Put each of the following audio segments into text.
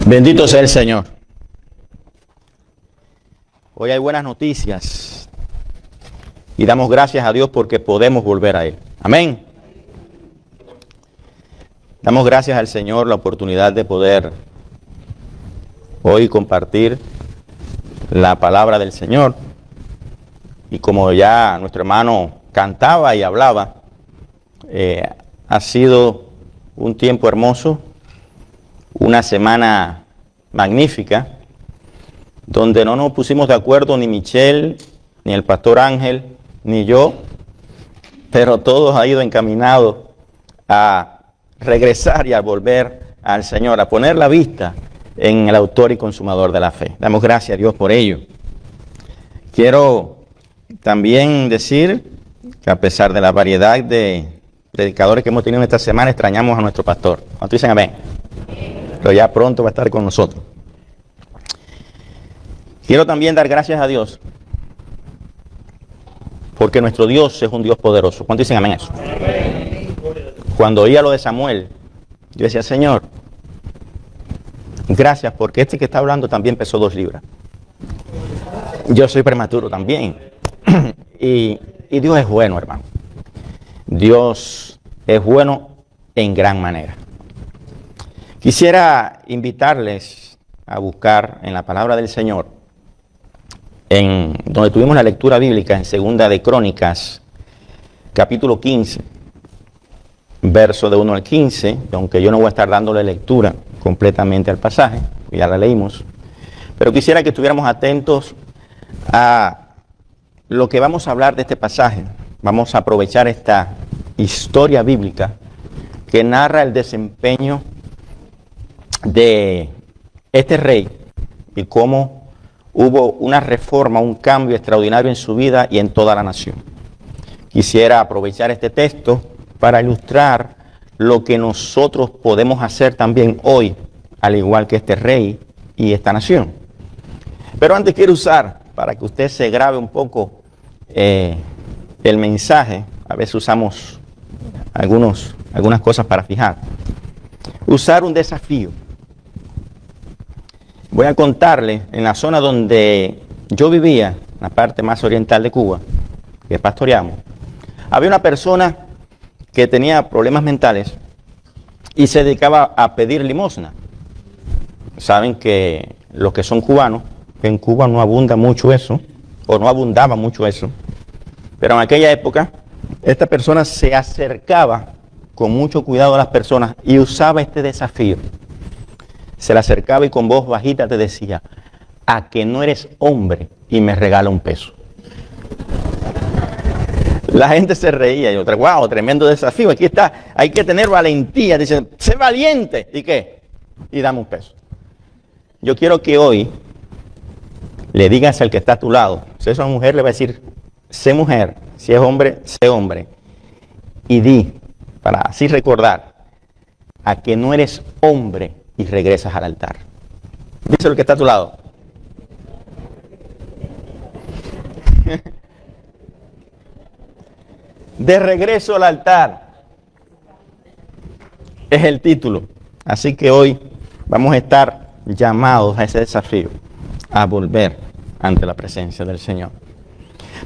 Bendito sea el Señor. Hoy hay buenas noticias y damos gracias a Dios porque podemos volver a Él. Amén. Damos gracias al Señor la oportunidad de poder hoy compartir la palabra del Señor. Y como ya nuestro hermano cantaba y hablaba, ha sido un tiempo hermoso, una semana magnífica, donde no nos pusimos de acuerdo ni Michelle, ni el pastor Ángel, ni yo, pero todos ha ido encaminado a regresar y a volver al Señor, a poner la vista en el autor y consumador de la fe. Damos gracias a Dios por ello. Quiero también decir que a pesar de la variedad de predicadores que hemos tenido en esta semana, extrañamos a nuestro pastor. ¿Cuántos dicen amén? Pero ya pronto va a estar con nosotros. Quiero también dar gracias a Dios porque nuestro Dios es un Dios poderoso. ¿Cuántos dicen amén eso? Cuando oía lo de Samuel, yo decía, Señor, gracias porque este que está hablando también pesó 2 libras. Yo soy prematuro también. Y Dios es bueno, hermano. Dios es bueno en gran manera. Quisiera invitarles a buscar en la palabra del Señor, en donde tuvimos la lectura bíblica en Segunda de Crónicas, capítulo 15, verso de 1 al 15, aunque yo no voy a estar dándole lectura completamente al pasaje, ya la leímos, pero quisiera que estuviéramos atentos a lo que vamos a hablar de este pasaje. Vamos a aprovechar esta historia bíblica que narra el desempeño de este rey y cómo hubo una reforma, un cambio extraordinario en su vida y en toda la nación. Quisiera aprovechar este texto para ilustrar lo que nosotros podemos hacer también hoy, al igual que este rey y esta nación. Pero antes quiero usar, para que usted se grabe un poco el mensaje, a veces usamos algunas cosas para fijar, usar un desafío. Voy a contarle, en la zona donde yo vivía, en la parte más oriental de Cuba, que pastoreamos, había una persona que tenía problemas mentales y se dedicaba a pedir limosna. Saben que los que son cubanos, que en Cuba no abunda mucho eso, o no abundaba mucho eso, pero en aquella época esta persona se acercaba con mucho cuidado a las personas y usaba este desafío. Se le acercaba y con voz bajita te decía, a que no eres hombre y me regala un peso. La gente se reía y otra, wow, tremendo desafío, aquí está, hay que tener valentía. Dicen, sé valiente. ¿Y qué? Y dame un peso. Yo quiero que hoy le digas al que está a tu lado, si es una mujer le va a decir, sé mujer, si es hombre, sé hombre. Y di, para así recordar, a que no eres hombre y regresas al altar. Dice el que está a tu lado. De regreso al altar es el título. Así que hoy vamos a estar llamados a ese desafío, a volver ante la presencia del Señor.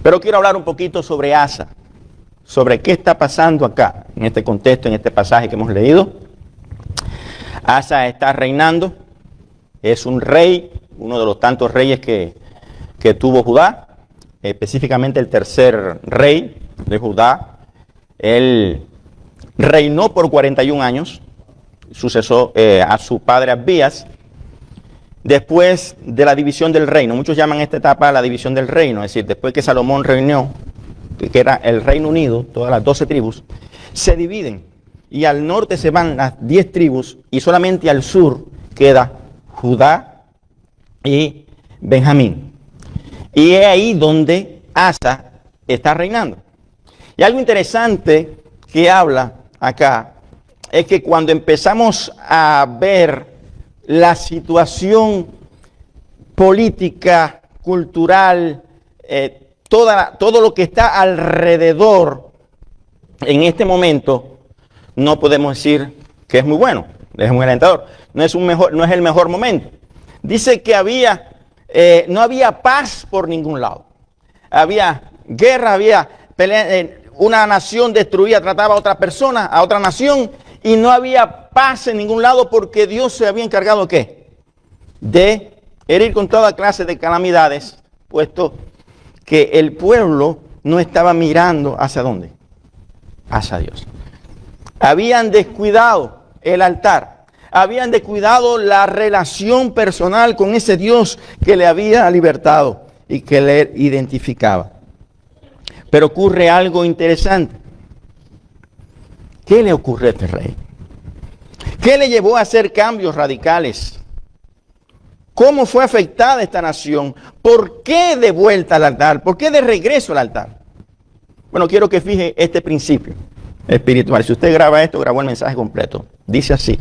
Pero quiero hablar un poquito sobre Asa, sobre qué está pasando acá, en este contexto, en este pasaje que hemos leído. Asa está reinando, es un rey, uno de los tantos reyes que tuvo Judá, específicamente el tercer rey de Judá. Él reinó por 41 años, sucesó a su padre Abías, después de la división del reino. Muchos llaman esta etapa la división del reino, es decir, después que Salomón reinó, que era el Reino Unido, todas las 12 tribus, se dividen. Y al norte se van las 10 tribus y solamente al sur queda Judá y Benjamín. Y es ahí donde Asa está reinando. Y algo interesante que habla acá es que cuando empezamos a ver la situación política, cultural, todo lo que está alrededor en este momento, no podemos decir que es muy bueno. es muy alentador. No es el mejor momento. Dice que no había paz por ningún lado. Había guerra, había pelea, una nación destruida trataba a otra persona, a otra nación, y no había paz en ningún lado porque Dios se había encargado, ¿qué? De herir con toda clase de calamidades, puesto que el pueblo no estaba mirando hacia dónde, hacia Dios. Habían descuidado el altar, habían descuidado la relación personal con ese Dios que le había libertado y que le identificaba. Pero ocurre algo interesante. ¿Qué le ocurre a este rey? ¿Qué le llevó a hacer cambios radicales? ¿Cómo fue afectada esta nación? ¿Por qué de vuelta al altar? ¿Por qué de regreso al altar? Bueno, quiero que fije este principio espiritual. Si usted graba esto, grabó el mensaje completo. Dice así: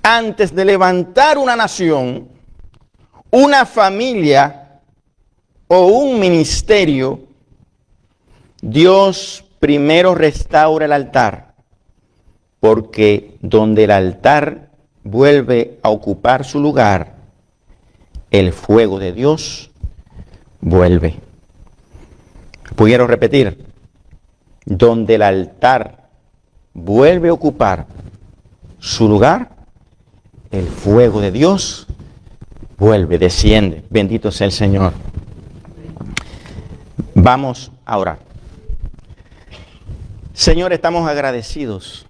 antes de levantar una nación, una familia o un ministerio, Dios primero restaura el altar, porque donde el altar vuelve a ocupar su lugar, el fuego de Dios vuelve. Quiero repetir: donde el altar vuelve a ocupar su lugar, el fuego de Dios vuelve, desciende. Bendito sea el Señor. Vamos a orar. Señor, estamos agradecidos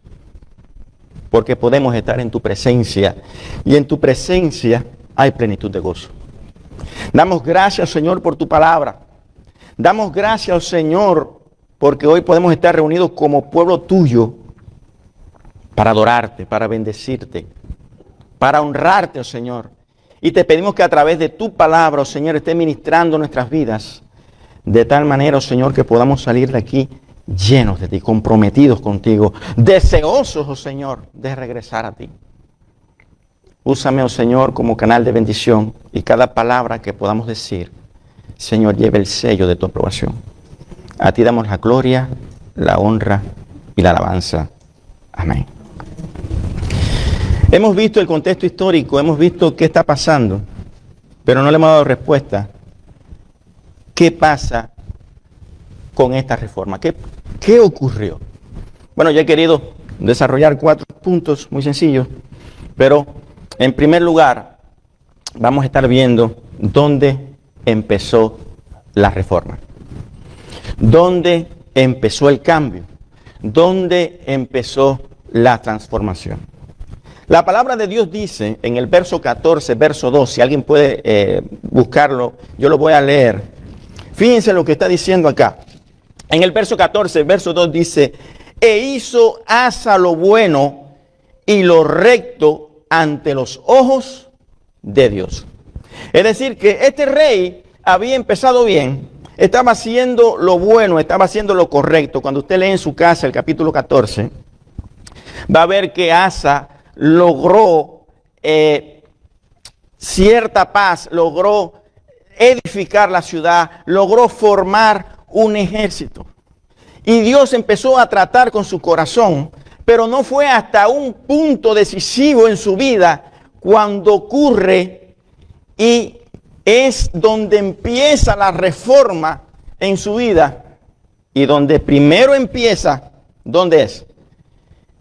porque podemos estar en tu presencia, y en tu presencia hay plenitud de gozo. Damos gracias, Señor, por tu palabra. Damos gracias, Señor, porque hoy podemos estar reunidos como pueblo tuyo para adorarte, para bendecirte, para honrarte, oh Señor. Y te pedimos que a través de tu palabra, oh Señor, esté ministrando nuestras vidas de tal manera, oh Señor, que podamos salir de aquí llenos de ti, comprometidos contigo, deseosos, oh Señor, de regresar a ti. Úsame, oh Señor, como canal de bendición, y cada palabra que podamos decir, Señor, lleve el sello de tu aprobación. A ti damos la gloria, la honra y la alabanza. Amén. Hemos visto el contexto histórico, hemos visto qué está pasando, pero no le hemos dado respuesta. ¿Qué pasa con esta reforma? ¿Qué ocurrió? Bueno, yo he querido desarrollar 4 puntos muy sencillos, pero en primer lugar vamos a estar viendo dónde empezó la reforma, dónde empezó el cambio, dónde empezó la transformación. La palabra de Dios dice en el verso 14, verso 2, si alguien puede buscarlo, yo lo voy a leer. Fíjense lo que está diciendo acá. En el verso 14, verso 2 dice: e hizo Asa lo bueno y lo recto ante los ojos de Dios. Es decir, que este rey había empezado bien, estaba haciendo lo bueno, estaba haciendo lo correcto. Cuando usted lee en su casa el capítulo 14, va a ver que Asa logró cierta paz, logró edificar la ciudad, logró formar un ejército. Y Dios empezó a tratar con su corazón, pero no fue hasta un punto decisivo en su vida cuando ocurre, y es donde empieza la reforma en su vida, y donde primero empieza, ¿dónde es?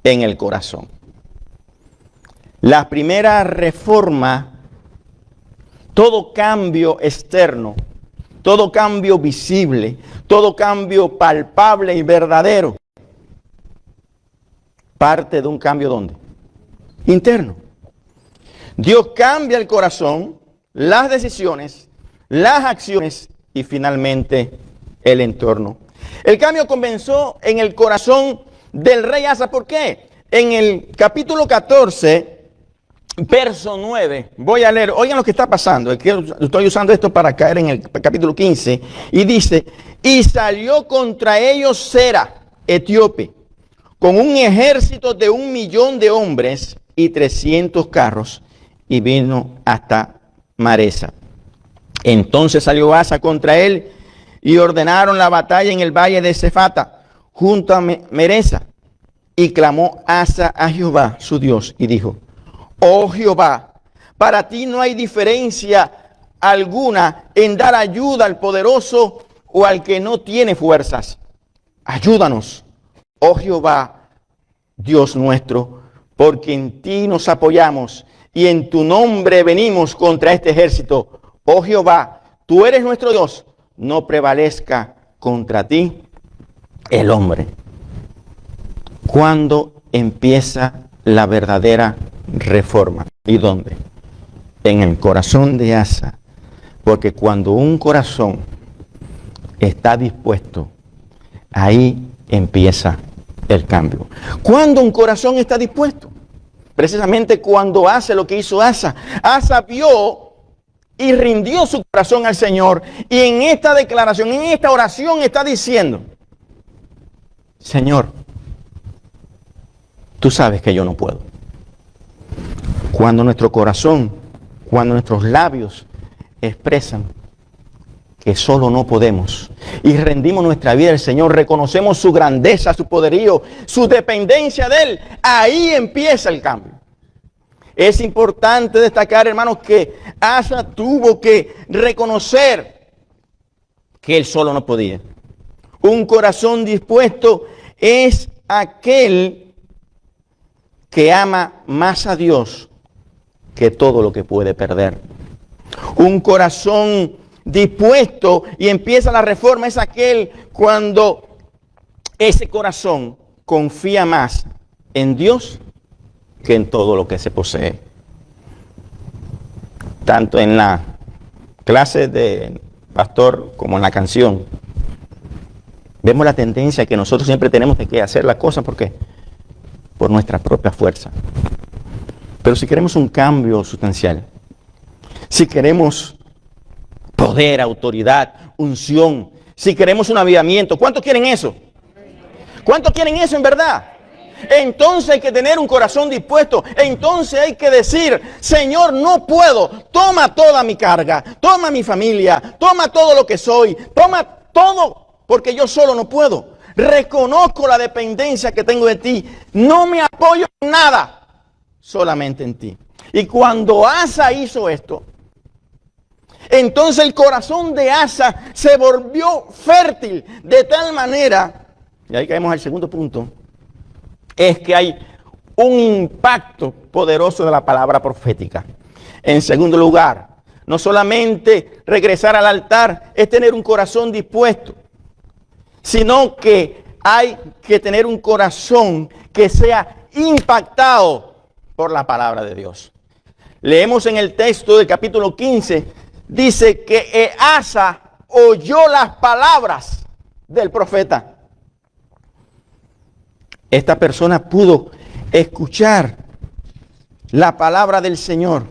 En el corazón. La primera reforma, todo cambio externo, todo cambio visible, todo cambio palpable y verdadero, parte de un cambio ¿dónde? Interno. Dios cambia el corazón, las decisiones, las acciones y finalmente el entorno. El cambio comenzó en el corazón del rey Asa. ¿Por qué? En el capítulo 14, verso 9, voy a leer, oigan lo que está pasando, estoy usando esto para caer en el capítulo 15, y dice: y salió contra ellos Sera, etíope, con un ejército de 1,000,000 de hombres y 300 carros, y vino hasta Maresa. Entonces salió Asa contra él, y ordenaron la batalla en el valle de Cefata, junto a Maresa. Y clamó Asa a Jehová, su Dios, y dijo: oh Jehová, para ti no hay diferencia alguna en dar ayuda al poderoso o al que no tiene fuerzas. Ayúdanos, oh Jehová, Dios nuestro, porque en ti nos apoyamos y en tu nombre venimos contra este ejército. Oh Jehová, tú eres nuestro Dios, no prevalezca contra ti el hombre. ¿Cuándo empieza la verdadera reforma? ¿Y dónde? En el corazón de Asa. Porque cuando un corazón está dispuesto, ahí empieza el cambio. ¿Cuándo un corazón está dispuesto? Precisamente cuando hace lo que hizo Asa. Asa vio y rindió su corazón al Señor. Y en esta declaración, en esta oración está diciendo: Señor, tú sabes que yo no puedo. Cuando nuestro corazón, cuando nuestros labios expresan que solo no podemos y rendimos nuestra vida al Señor, reconocemos su grandeza, su poderío, su dependencia de Él, ahí empieza el cambio. Es importante destacar, hermanos, que Asa tuvo que reconocer que él solo no podía. Un corazón dispuesto es aquel que ama más a Dios que todo lo que puede perder. Un corazón dispuesto y empieza la reforma es aquel cuando ese corazón confía más en Dios que en todo lo que se posee. Tanto en la clase de pastor como en la canción, vemos la tendencia que nosotros siempre tenemos de que hacer las cosas porque por nuestra propia fuerza. Pero si queremos un cambio sustancial, si queremos poder, autoridad, unción, si queremos un avivamiento, ¿cuántos quieren eso? ¿Cuántos quieren eso en verdad? Entonces hay que tener un corazón dispuesto. Entonces hay que decir: Señor, no puedo. Toma toda mi carga, toma mi familia, toma todo lo que soy, toma todo, porque yo solo no puedo. Reconozco la dependencia que tengo de ti. No me apoyo en nada, solamente en ti. Y cuando Asa hizo esto, entonces el corazón de Asa se volvió fértil de tal manera, y ahí caemos al segundo punto, es que hay un impacto poderoso de la palabra profética. En segundo lugar, no solamente regresar al altar es tener un corazón dispuesto, sino que hay que tener un corazón que sea impactado por la palabra de Dios. Leemos en el texto del capítulo 15, dice que Asa oyó las palabras del profeta. Esta persona pudo escuchar la palabra del Señor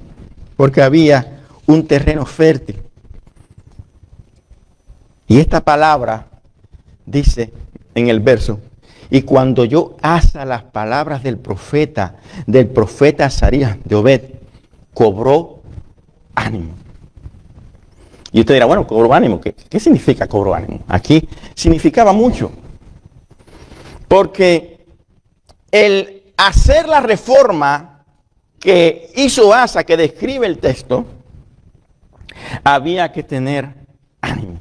porque había un terreno fértil. Y esta palabra dice en el verso: y cuando oyó Asa las palabras del profeta Azarías de Obed, cobró ánimo. Y usted dirá: bueno, cobró ánimo. ¿Qué significa cobró ánimo? Aquí significaba mucho. Porque el hacer la reforma que hizo Asa, que describe el texto, había que tener ánimo.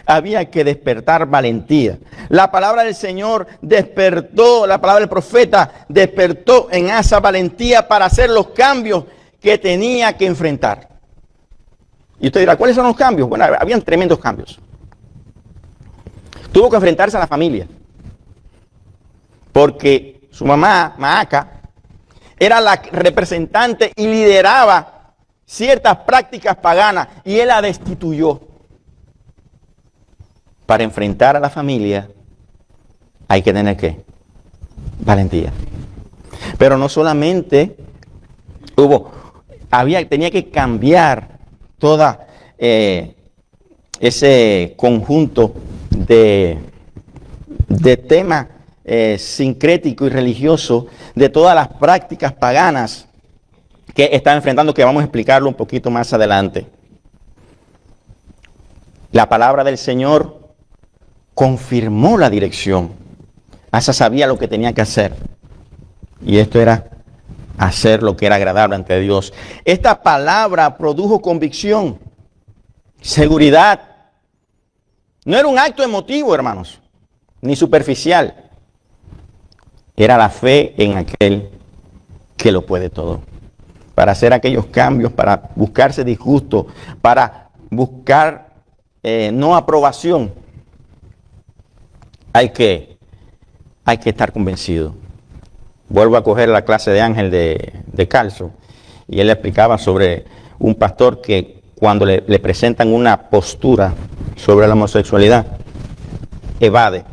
Había que despertar valentía. La palabra del Señor despertó, la palabra del profeta despertó en Asa valentía para hacer los cambios que tenía que enfrentar. Y usted dirá: ¿cuáles son los cambios? Bueno, habían tremendos cambios. Tuvo que enfrentarse a la familia, porque su mamá, Maaca, era la representante y lideraba ciertas prácticas paganas, y él la destituyó. Para enfrentar a la familia hay que tener ¿qué? Valentía. Pero no solamente tenía que cambiar toda ese conjunto de temas sincrético y religioso, de todas las prácticas paganas que está enfrentando, que vamos a explicarlo un poquito más adelante. La palabra del Señor confirmó la dirección Asa sabía lo que tenía que hacer. Y esto era hacer lo que era agradable ante Dios. Esta palabra produjo convicción, seguridad. No era un acto emotivo, hermanos, ni superficial. Era la fe en aquel que lo puede todo. Para hacer aquellos cambios, para buscarse disgusto, para buscar no aprobación, hay que estar convencido. Vuelvo a coger la clase de Ángel de Calzo, y él le explicaba sobre un pastor que cuando le presentan una postura sobre la homosexualidad, evade.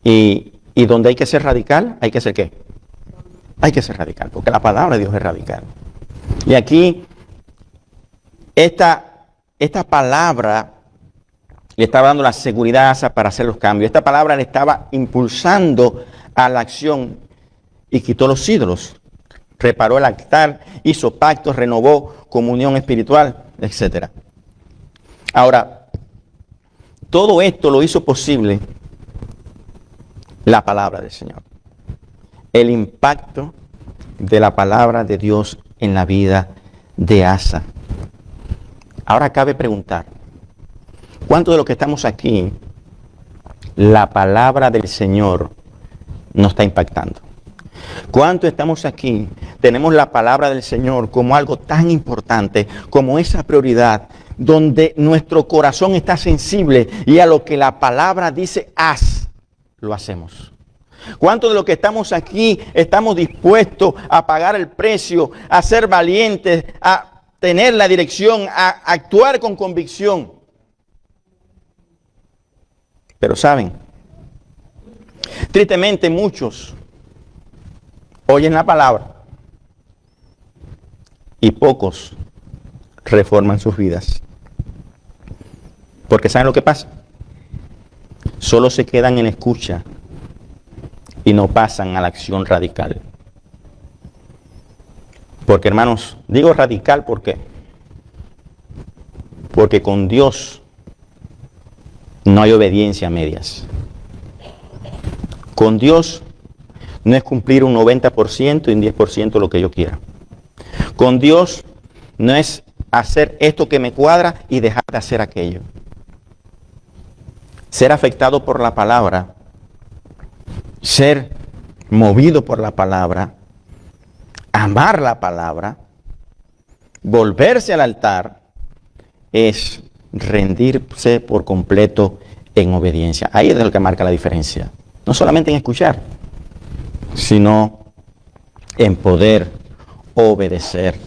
Y donde hay que ser radical, hay que ser ¿qué? Hay que ser radical, porque la palabra de Dios es radical. Y aquí, esta palabra le estaba dando la seguridad a Asa para hacer los cambios. Esta palabra le estaba impulsando a la acción y quitó los ídolos. Reparó el altar, hizo pactos, renovó comunión espiritual, etc. Ahora, todo esto lo hizo posible la palabra del Señor. El impacto de la palabra de Dios en la vida de Asa. Ahora cabe preguntar, ¿cuántos de los que estamos aquí, la palabra del Señor nos está impactando? ¿Cuántos estamos aquí, tenemos la palabra del Señor como algo tan importante, como esa prioridad, donde nuestro corazón está sensible y a lo que la palabra dice, haz, lo hacemos? ¿Cuántos de los que estamos aquí estamos dispuestos a pagar el precio, a ser valientes, a tener la dirección, a actuar con convicción? Pero saben, tristemente muchos oyen la palabra y pocos reforman sus vidas. Porque ¿saben lo que pasa? Solo se quedan en escucha y no pasan a la acción radical. Porque, hermanos, digo radical, ¿por qué? Porque con Dios no hay obediencia a medias. Con Dios no es cumplir un 90% y un 10% lo que yo quiera. Con Dios no es hacer esto que me cuadra y dejar de hacer aquello. Ser afectado por la palabra, ser movido por la palabra, amar la palabra, volverse al altar, es rendirse por completo en obediencia. Ahí es lo que marca la diferencia. No solamente en escuchar, sino en poder obedecer.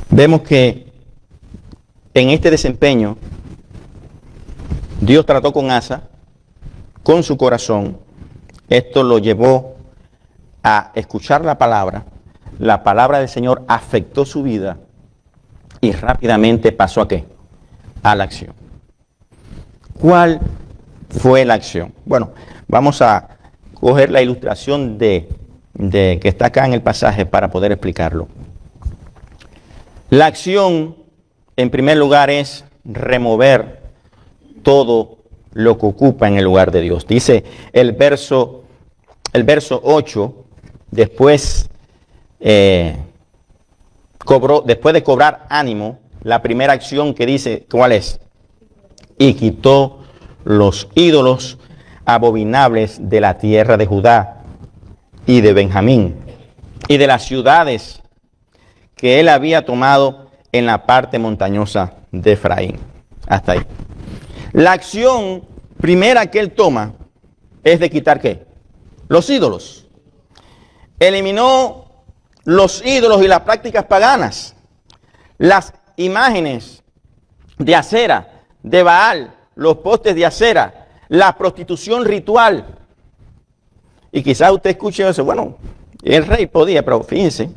Vemos que en este desempeño, Dios trató con Asa, con su corazón. Esto lo llevó a escuchar la palabra del Señor afectó su vida y rápidamente pasó ¿a qué? A la acción. ¿Cuál fue la acción? Bueno, vamos a coger la ilustración de que está acá en el pasaje para poder explicarlo. La acción, en primer lugar, es remover todo lo que ocupa en el lugar de Dios. Dice el verso 8, después de cobrar ánimo, la primera acción que dice, ¿cuál es? Y quitó los ídolos abominables de la tierra de Judá y de Benjamín y de las ciudades que él había tomado en la parte montañosa de Efraín. Hasta ahí. La acción primera que él toma es de quitar ¿qué? Los ídolos. Eliminó los ídolos y las prácticas paganas, las imágenes de Acera, de Baal, los postes de Acera, la prostitución ritual. Y quizás usted escuche eso, bueno, el rey podía, pero fíjense,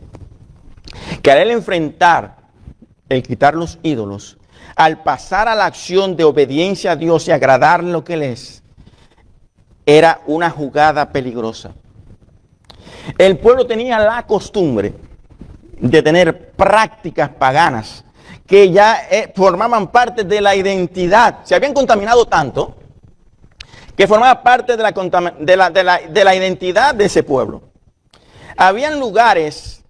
que al él enfrentar el quitar los ídolos, al pasar a la acción de obediencia a Dios y agradarle lo que él es, era una jugada peligrosa. El pueblo tenía la costumbre de tener prácticas paganas que ya formaban parte de la identidad. Se habían contaminado tanto que formaba parte de la identidad de ese pueblo. Habían lugares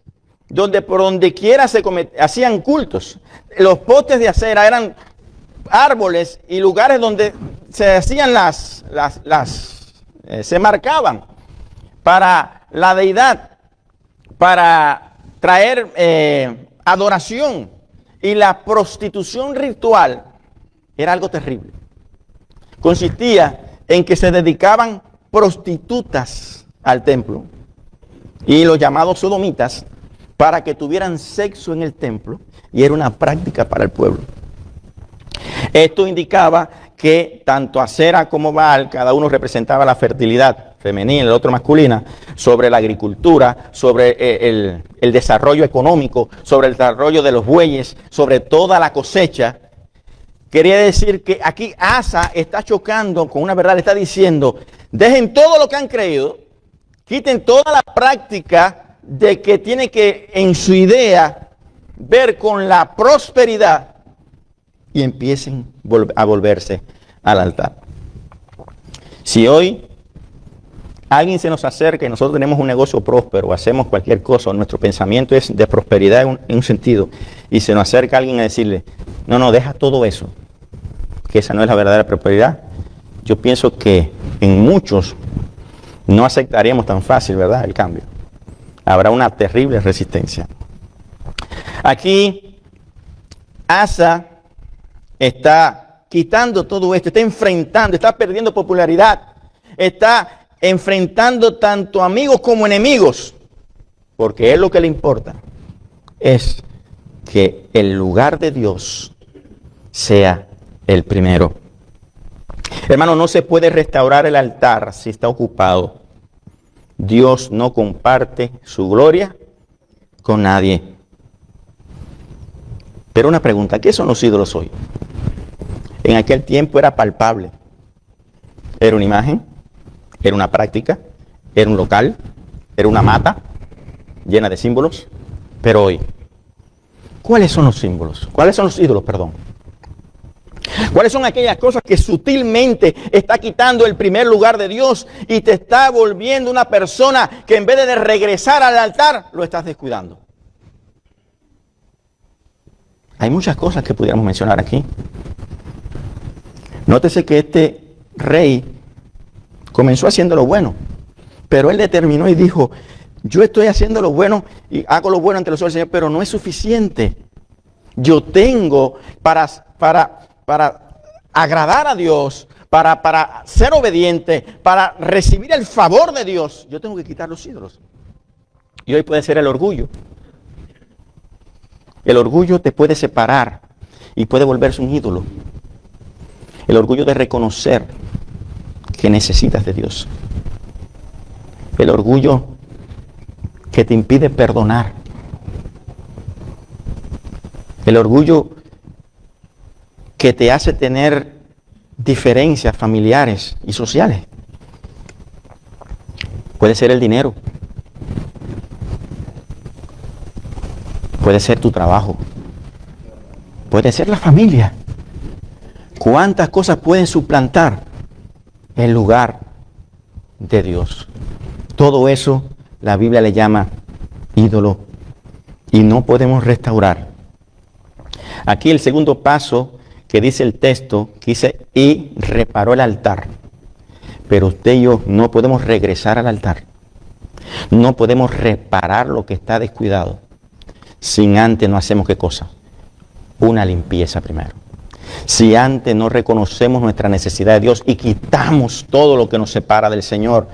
donde por donde quiera hacían cultos. Los postes de acera eran árboles y lugares donde se hacían se marcaban para la deidad, para traer adoración. Y la prostitución ritual era algo terrible. Consistía en que se dedicaban prostitutas al templo y los llamados sodomitas para que tuvieran sexo en el templo, y era una práctica para el pueblo. Esto indicaba que tanto Acera como Baal, cada uno representaba la fertilidad femenina, el otro masculina, sobre la agricultura, sobre el desarrollo económico, sobre el desarrollo de los bueyes, sobre toda la cosecha. Quería decir que aquí Asa está chocando con una verdad, le está diciendo, dejen todo lo que han creído, quiten toda la práctica de que tiene que en su idea ver con la prosperidad y empiecen a volverse al altar. Si hoy alguien se nos acerca y nosotros tenemos un negocio próspero, hacemos cualquier cosa, nuestro pensamiento es de prosperidad en un sentido, y se nos acerca alguien a decirle, no, deja todo eso, que esa no es la verdadera prosperidad, yo pienso que en muchos no aceptaríamos tan fácil, ¿verdad?, el cambio. Habrá una terrible resistencia. Aquí Asa está quitando todo esto, está enfrentando, está perdiendo popularidad, está enfrentando tanto amigos como enemigos, porque él lo que le importa es que el lugar de Dios sea el primero. Hermano, no se puede restaurar el altar si está ocupado. Dios no comparte su gloria con nadie. Pero una pregunta, ¿qué son los ídolos hoy? En aquel tiempo era palpable. Era una imagen, era una práctica, era un local, era una mata llena de símbolos. Pero hoy, ¿cuáles son los símbolos? ¿Cuáles son los ídolos, perdón? ¿Cuáles son aquellas cosas que sutilmente está quitando el primer lugar de Dios y te está volviendo una persona que en vez de regresar al altar, lo estás descuidando? Hay muchas cosas que pudiéramos mencionar aquí. Nótese que este rey comenzó haciendo lo bueno, pero él determinó y dijo, yo estoy haciendo lo bueno y hago lo bueno ante los ojos del Señor, pero no es suficiente. Yo tengo para agradar a Dios, para ser obediente, para recibir el favor de Dios, yo tengo que quitar los ídolos. Y hoy puede ser el orgullo. El orgullo te puede separar y puede volverse un ídolo. El orgullo de reconocer que necesitas de Dios. El orgullo que te impide perdonar. El orgullo que te hace tener diferencias familiares y sociales. Puede ser el dinero. Puede ser tu trabajo. Puede ser la familia. ¿Cuántas cosas pueden suplantar el lugar de Dios? Todo eso la Biblia le llama ídolo y no podemos restaurar. Aquí el segundo paso que dice el texto, que dice, y reparó el altar. Pero usted y yo no podemos regresar al altar. No podemos reparar lo que está descuidado. Sin antes no hacemos ¿qué cosa? Una limpieza primero. Si antes no reconocemos nuestra necesidad de Dios y quitamos todo lo que nos separa del Señor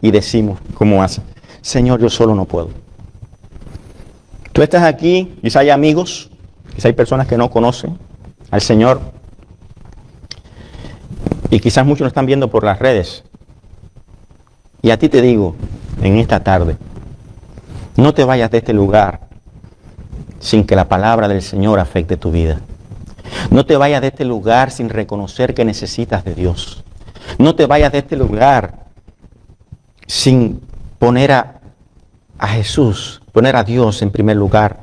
y decimos, ¿cómo hace? Señor, yo solo no puedo. Tú estás aquí, quizá hay amigos, quizá hay personas que no conocen al Señor y quizás muchos lo están viendo por las redes. Y a ti te digo, en esta tarde, no te vayas de este lugar sin que la palabra del Señor afecte tu vida. No te vayas de este lugar sin reconocer que necesitas de Dios. No te vayas de este lugar sin poner a Jesús, poner a Dios en primer lugar.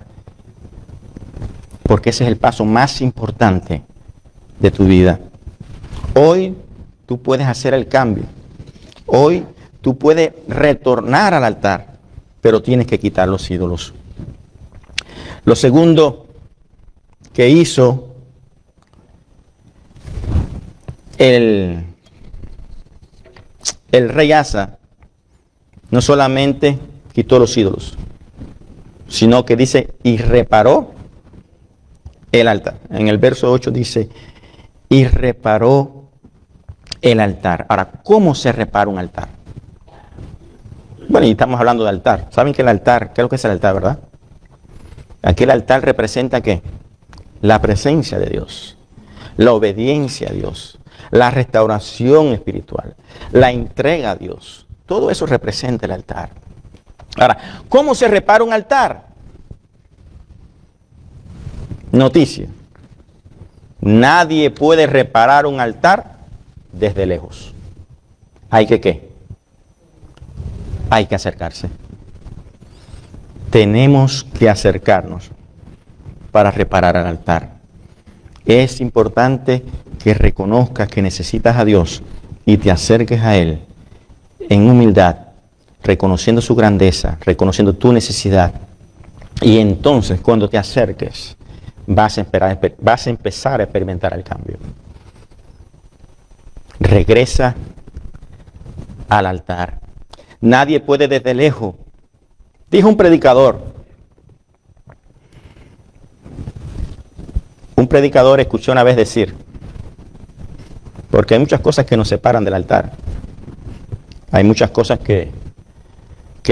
porque ese es el paso más importante de tu vida. Hoy tú puedes hacer el cambio. Hoy tú puedes retornar al altar, pero tienes que quitar los ídolos. Lo segundo que hizo el rey Asa, no solamente quitó los ídolos, sino que dice, y reparó el altar. En el verso 8 dice, y reparó el altar. Ahora, ¿cómo se repara un altar? Bueno, y estamos hablando de altar. ¿Saben que el altar, qué es lo que es el altar, verdad? Aquí el altar representa ¿qué? La presencia de Dios, la obediencia a Dios, la restauración espiritual, la entrega a Dios. Todo eso representa el altar. Ahora, ¿cómo se repara un altar? Noticia. Nadie puede reparar un altar desde lejos. Hay que ¿qué? Hay que acercarse. Tenemos que acercarnos para reparar el altar. Es importante que reconozcas que necesitas a Dios y te acerques a Él en humildad, reconociendo su grandeza, reconociendo tu necesidad. Y entonces cuando te acerques vas a empezar a experimentar el cambio. Regresa al altar. Nadie puede desde lejos. Dijo un predicador. Un predicador escuché una vez decir, porque hay muchas cosas que nos separan del altar. Hay muchas cosas que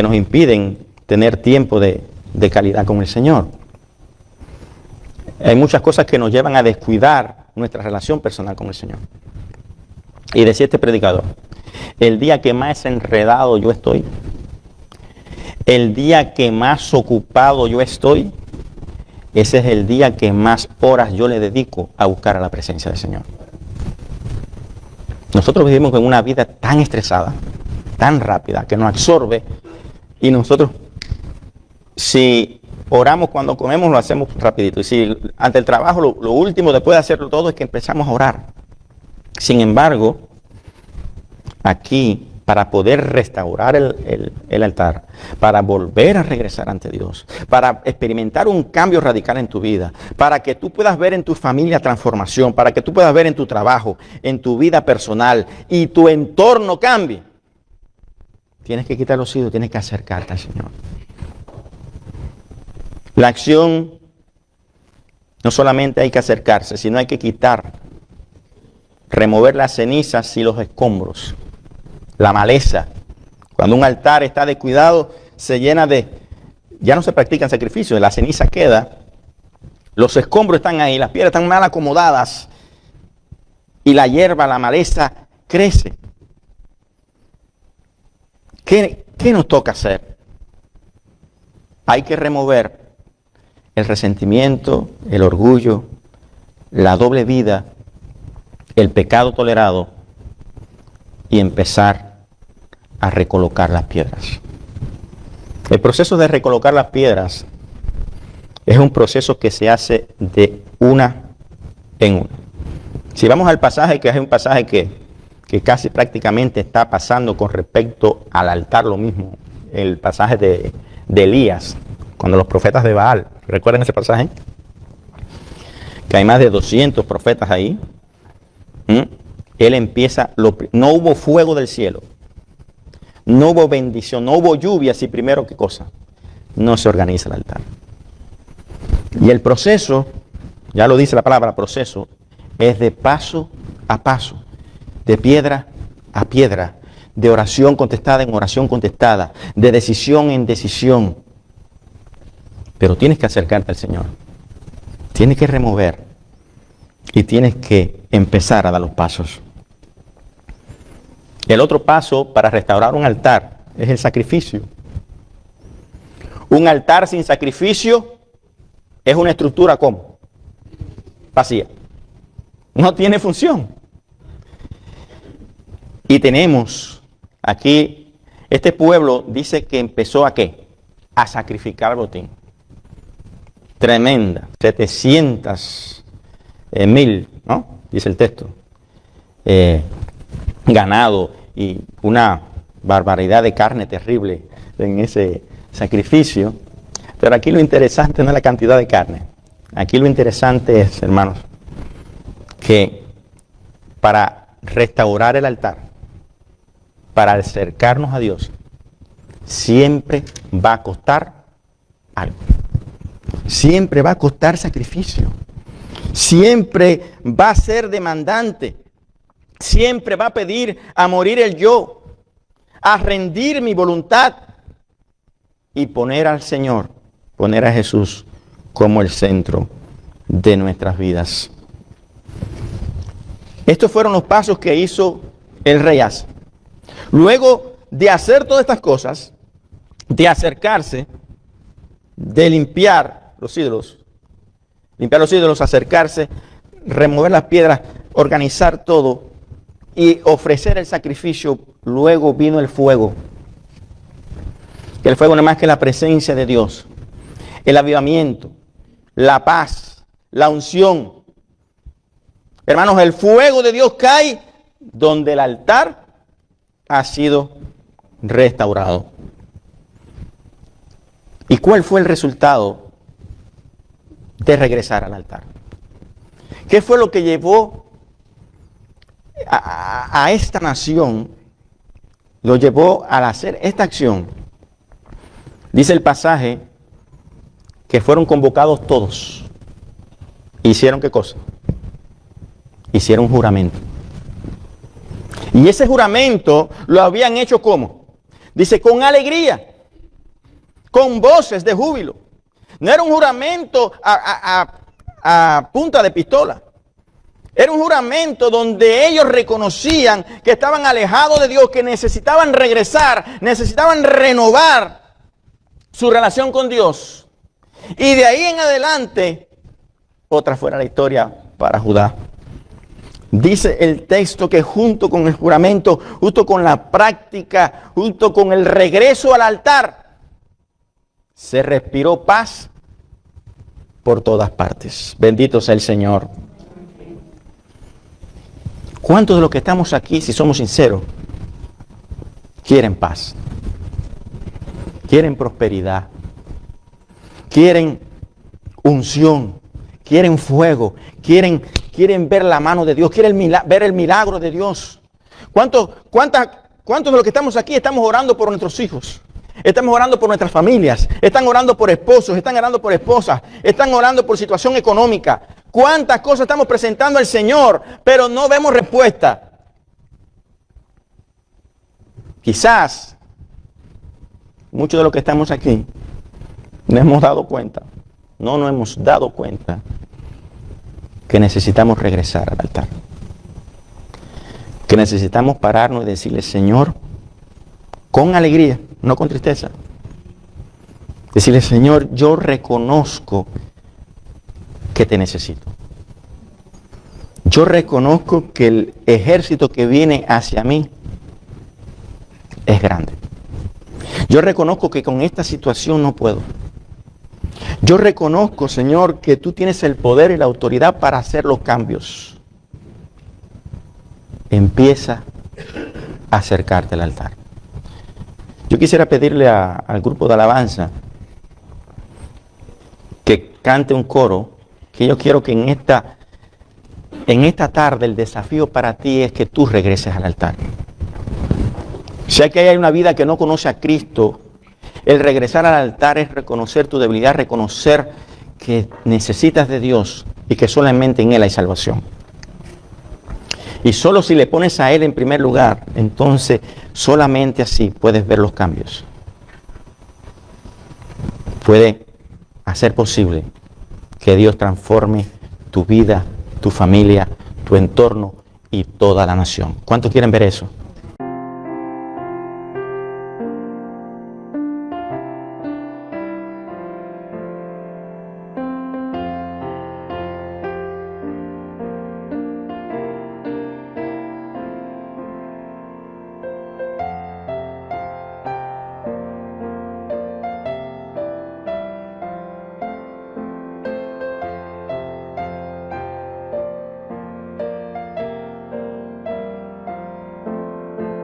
nos impiden tener tiempo de calidad con el Señor. Hay muchas cosas que nos llevan a descuidar nuestra relación personal con el Señor. Y decía este predicador, el día que más enredado yo estoy, el día que más ocupado yo estoy, ese es el día que más horas yo le dedico a buscar a la presencia del Señor. Nosotros vivimos en una vida tan estresada, tan rápida, que nos absorbe, y nosotros, si oramos cuando comemos, lo hacemos rapidito. Y si ante el trabajo, lo último después de hacerlo todo es que empezamos a orar. Sin embargo, aquí, para poder restaurar el altar, para volver a regresar ante Dios, para experimentar un cambio radical en tu vida, para que tú puedas ver en tu familia transformación, para que tú puedas ver en tu trabajo, en tu vida personal y tu entorno cambie, tienes que quitar los ídolos, tienes que acercarte al Señor. La acción, no solamente hay que acercarse, sino hay que quitar, remover las cenizas y los escombros, la maleza. Cuando un altar está descuidado, se llena ya no se practican sacrificios, la ceniza queda, los escombros están ahí, las piedras están mal acomodadas y la hierba, la maleza crece. ¿Qué nos toca hacer? Hay que remover el resentimiento, el orgullo, la doble vida, el pecado tolerado y empezar a recolocar las piedras. El proceso de recolocar las piedras es un proceso que se hace de una en una. Si vamos al pasaje, que es un pasaje que casi prácticamente está pasando con respecto al altar lo mismo, el pasaje de Elías, cuando los profetas de Baal, ¿recuerdan ese pasaje? Que hay más de 200 profetas ahí. Él empieza, no hubo fuego del cielo, no hubo bendición, no hubo lluvia, si primero qué cosa, no se organiza el altar. Y el proceso, ya lo dice la palabra proceso, es de paso a paso, de piedra a piedra, de oración contestada en oración contestada, de decisión en decisión. Pero tienes que acercarte al Señor, tienes que remover y tienes que empezar a dar los pasos. El otro paso para restaurar un altar es el sacrificio. Un altar sin sacrificio es una estructura ¿cómo? Vacía. No tiene función. Y tenemos aquí, este pueblo dice que empezó a ¿qué? A sacrificar botín. tremenda, 700,000, ¿no? Dice el texto, ganado y una barbaridad de carne terrible en ese sacrificio. Pero aquí lo interesante no es la cantidad de carne. Aquí lo interesante es, hermanos, que para restaurar el altar, para acercarnos a Dios, siempre va a costar algo. Siempre va a costar sacrificio. Siempre va a ser demandante. Siempre va a pedir a morir el yo, a rendir mi voluntad y poner al Señor, poner a Jesús como el centro de nuestras vidas. Estos fueron los pasos que hizo el rey Asa. Luego de hacer todas estas cosas, de acercarse, de limpiar los ídolos, acercarse, remover las piedras, organizar todo y ofrecer el sacrificio, luego vino el fuego. El fuego no es más que la presencia de Dios, el avivamiento, la paz, la unción. Hermanos, el fuego de Dios cae donde el altar ha sido restaurado. ¿Y cuál fue el resultado de regresar al altar? ¿Qué fue lo que llevó a esta nación? Lo llevó a hacer esta acción. Dice el pasaje que fueron convocados todos. ¿Hicieron qué cosa? Hicieron un juramento. Y ese juramento lo habían hecho ¿cómo? Dice, con alegría, con voces de júbilo. No era un juramento a punta de pistola. Era un juramento donde ellos reconocían que estaban alejados de Dios, que necesitaban regresar, necesitaban renovar su relación con Dios. Y de ahí en adelante, otra fuera la historia para Judá. Dice el texto que junto con el juramento, junto con la práctica, junto con el regreso al altar, se respiró paz por todas partes. Bendito sea el Señor. ¿Cuántos de los que estamos aquí, si somos sinceros, quieren paz? Quieren prosperidad. Quieren unción. Quieren fuego. Quieren ver la mano de Dios. Quieren ver el milagro de Dios. ¿Cuántos de los que estamos aquí estamos orando por nuestros hijos? Estamos orando por nuestras familias. Están orando por esposos. Están orando por esposas. Están orando por situación económica. ¿Cuántas cosas estamos presentando al Señor, pero no vemos respuesta? Quizás muchos de los que estamos aquí no nos hemos dado cuenta que necesitamos regresar al altar. Que necesitamos pararnos y decirle, Señor, con alegría, no con tristeza. Decirle, Señor, yo reconozco que te necesito. Yo reconozco que el ejército que viene hacia mí es grande. Yo reconozco que con esta situación no puedo. Yo reconozco, Señor, que tú tienes el poder y la autoridad para hacer los cambios. Empieza a acercarte al altar. Yo quisiera pedirle al grupo de alabanza que cante un coro, que yo quiero que en esta tarde el desafío para ti es que tú regreses al altar. Si que hay una vida que no conoce a Cristo, el regresar al altar es reconocer tu debilidad, reconocer que necesitas de Dios y que solamente en Él hay salvación. Y solo si le pones a Él en primer lugar, entonces solamente así puedes ver los cambios. Puede hacer posible que Dios transforme tu vida, tu familia, tu entorno y toda la nación. ¿Cuántos quieren ver eso?